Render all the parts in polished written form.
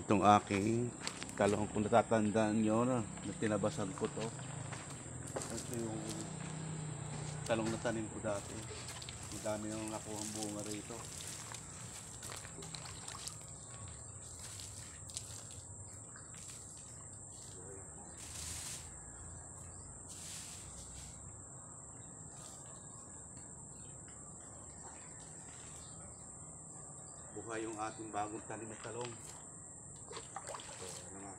Itong aking talong, kung natatandaan nyo na tinabasan ko to. Ito yung talong na tanim ko dati. Madami nang nakuha ang bunga rito. Buhay yung ating bagong tanim na talong. So, ano nga.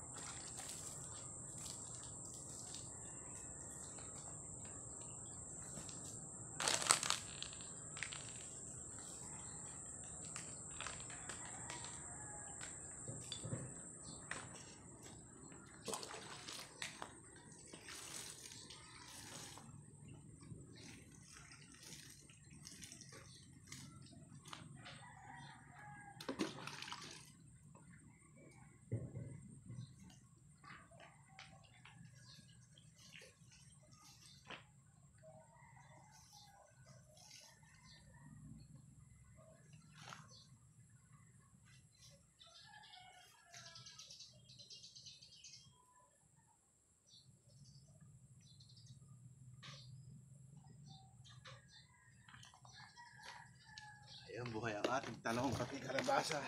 Ayan, buhay ang ating talong, pati kalabasa.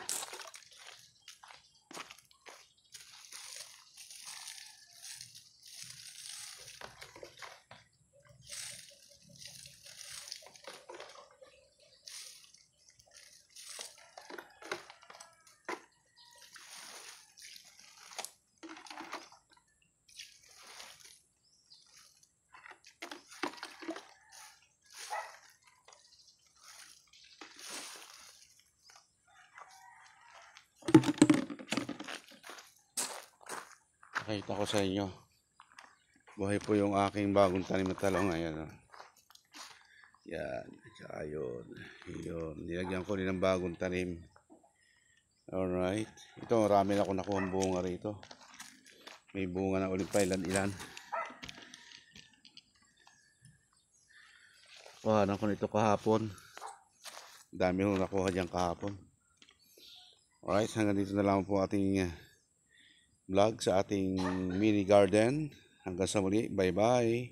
Nakita ko sa inyo, buhay po yung aking bagong tanim na talong. Ayan, oh. Yan, tsaka yun, nilagyan ko din ng bagong tanim. Alright, ito marami na ako nakuha ang bunga rito. May bunga na ulit pa ilan-ilan. Kuhanan ko nito kahapon. Dami ko nakuha dyan kahapon. Alright, hanggang dito na lang po ating vlog sa ating mini garden. Hanggang sa muli, bye bye.